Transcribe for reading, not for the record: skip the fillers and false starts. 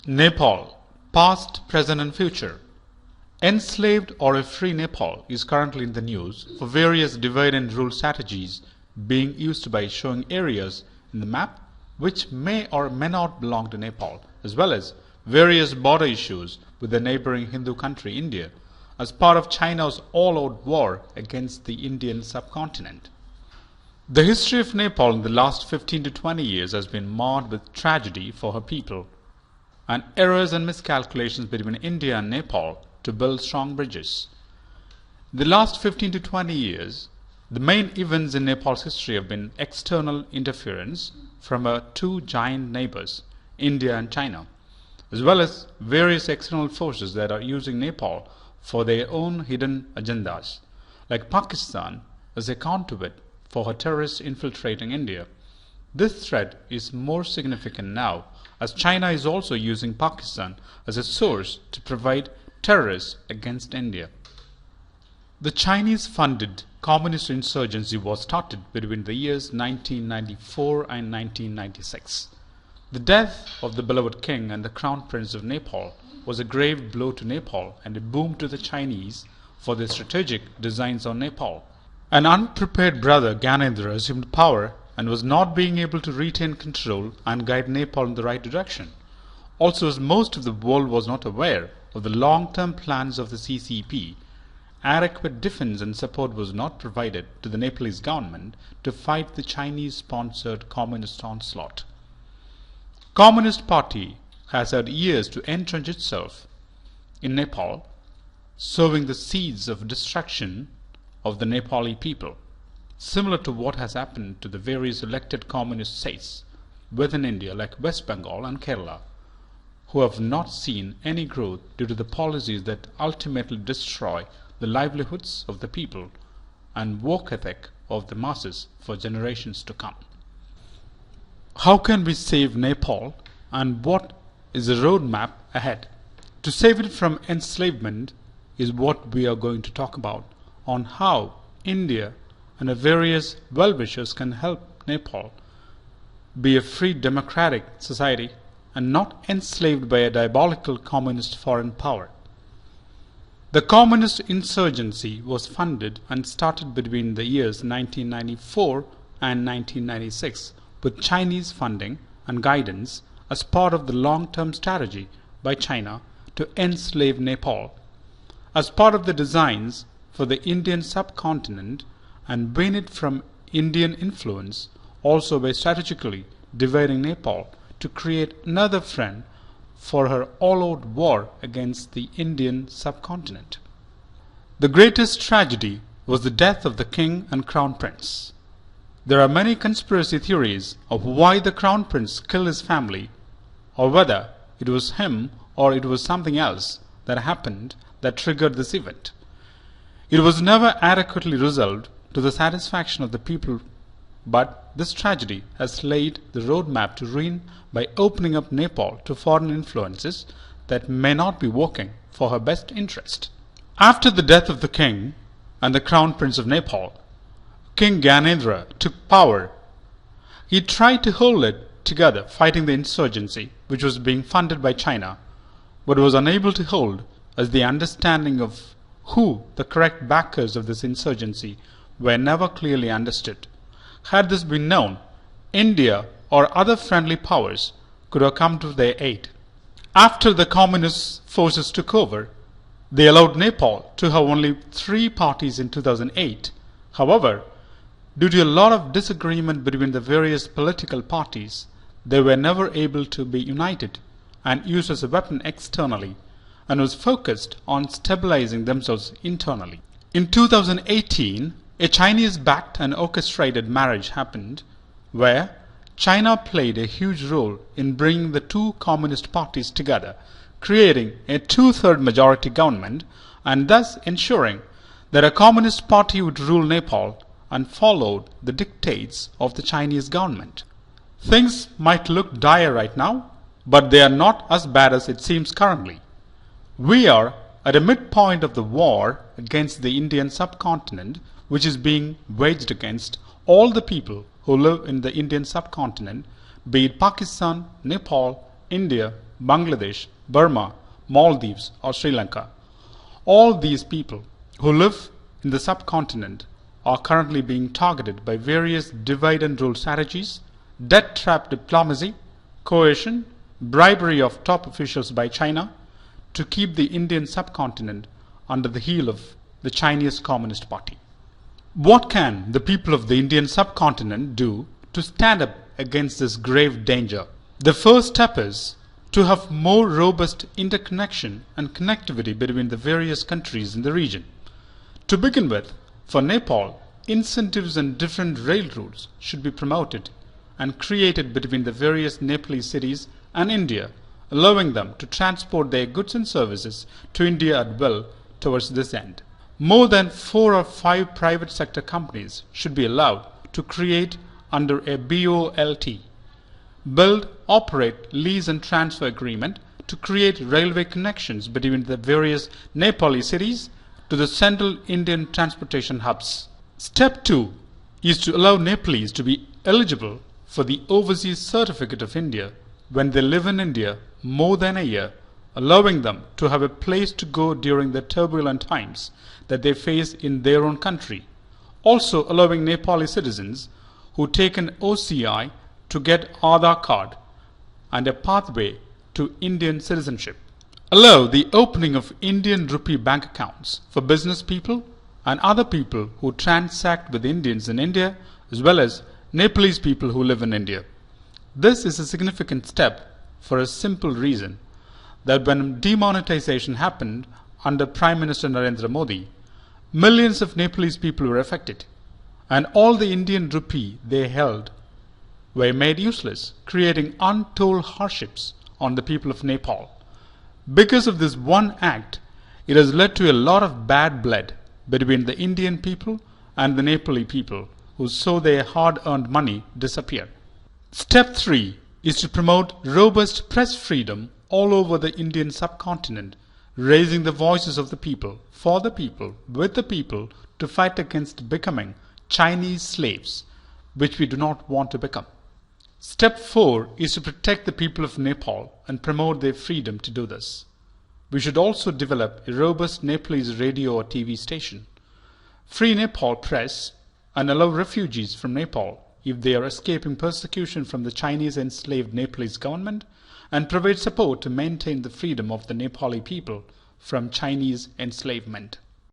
Nepal, past, present and future. Enslaved or a free Nepal is currently in the news for various divide and rule strategies being used by showing areas in the map which may or may not belong to Nepal, as well as various border issues with the neighbouring Hindu country India as part of China's all-out war against the Indian subcontinent. The history of Nepal in the last 15 to 20 years has been marred with tragedy for her people and errors and miscalculations between India and Nepal to build strong bridges. In the last 15 to 20 years, the main events in Nepal's history have been external interference from our two giant neighbours, India and China, as well as various external forces that are using Nepal for their own hidden agendas, like Pakistan as a conduit for her terrorists infiltrating India. This threat is more significant now as China is also using Pakistan as a source to provide terrorists against India. The Chinese-funded communist insurgency was started between the years 1994 and 1996. The death of the beloved king and the crown prince of Nepal was a grave blow to Nepal and a boom to the Chinese for their strategic designs on Nepal. An unprepared brother Gyanendra assumed power and was not being able to retain control and guide Nepal in the right direction. Also, as most of the world was not aware of the long-term plans of the CCP, adequate defense and support was not provided to the Nepalese government to fight the Chinese-sponsored communist onslaught. Communist Party has had years to entrench itself in Nepal, sowing the seeds of destruction of the Nepali people, similar to what has happened to the various elected communist states within India like West Bengal and Kerala, who have not seen any growth due to the policies that ultimately destroy the livelihoods of the people and work ethic of the masses for generations to come. How can we save Nepal, and what is the roadmap ahead? To save it from enslavement is what we are going to talk about on how India and the various well-wishers can help Nepal be a free democratic society and not enslaved by a diabolical communist foreign power. The communist insurgency was funded and started between the years 1994 and 1996 with Chinese funding and guidance as part of the long-term strategy by China to enslave Nepal, as part of the designs for the Indian subcontinent and wean it from Indian influence, also by strategically dividing Nepal to create another friend for her all-out war against the Indian subcontinent. The greatest tragedy was the death of the king and crown prince. There are many conspiracy theories of why the crown prince killed his family, or whether it was him or it was something else that happened that triggered this event. It was never adequately resolved to the satisfaction of the people, but this tragedy has laid the roadmap to ruin by opening up Nepal to foreign influences that may not be working for her best interest. After the death of the king and the crown prince of Nepal, King Gyanendra took power. He tried to hold it together fighting the insurgency which was being funded by China, but was unable to hold as the understanding of who the correct backers of this insurgency were never clearly understood. Had this been known, India or other friendly powers could have come to their aid. After the communist forces took over, they allowed Nepal to have only 3 parties in 2008. However, due to a lot of disagreement between the various political parties, they were never able to be united and used as a weapon externally, and was focused on stabilizing themselves internally. In 2018, a Chinese-backed and orchestrated marriage happened, where China played a huge role in bringing the two communist parties together, creating a 2/3 majority government and thus ensuring that a communist party would rule Nepal and followed the dictates of the Chinese government. Things might look dire right now, but they are not as bad as it seems currently. We are at a midpoint of the war against the Indian subcontinent, which is being waged against all the people who live in the Indian subcontinent, be it Pakistan, Nepal, India, Bangladesh, Burma, Maldives or Sri Lanka. All these people who live in the subcontinent are currently being targeted by various divide and rule strategies, debt trap diplomacy, coercion, bribery of top officials by China to keep the Indian subcontinent under the heel of the Chinese Communist Party. What can the people of the Indian subcontinent do to stand up against this grave danger? The first step is to have more robust interconnection and connectivity between the various countries in the region. To begin with, for Nepal, incentives and different rail routes should be promoted and created between the various Nepalese cities and India, allowing them to transport their goods and services to India at will towards this end. More than 4 or 5 private sector companies should be allowed to create under a BOLT, build, operate, lease and transfer agreement to create railway connections between the various Nepali cities to the central Indian transportation hubs. Step 2 is to allow Nepalese to be eligible for the Overseas Certificate of India when they live in India more than a year, allowing them to have a place to go during the turbulent times that they face in their own country. Also allowing Nepali citizens who take an OCI to get Aadhaar card and a pathway to Indian citizenship. Allow the opening of Indian rupee bank accounts for business people and other people who transact with Indians in India as well as Nepalese people who live in India. This is a significant step for a simple reason that when demonetization happened under Prime Minister Narendra Modi, millions of Nepalese people were affected and all the Indian rupee they held were made useless, creating untold hardships on the people of Nepal. Because of this one act, it has led to a lot of bad blood between the Indian people and the Nepali people who saw their hard-earned money disappear. Step 3 is to promote robust press freedom all over the Indian subcontinent, raising the voices of the people, for the people, with the people to fight against becoming Chinese slaves, which we do not want to become. Step 4 is to protect the people of Nepal and promote their freedom to do this. We should also develop a robust Nepalese radio or TV station, free Nepal press, and allow refugees from Nepal if they are escaping persecution from the Chinese enslaved Nepalese government, and provide support to maintain the freedom of the Nepali people from Chinese enslavement.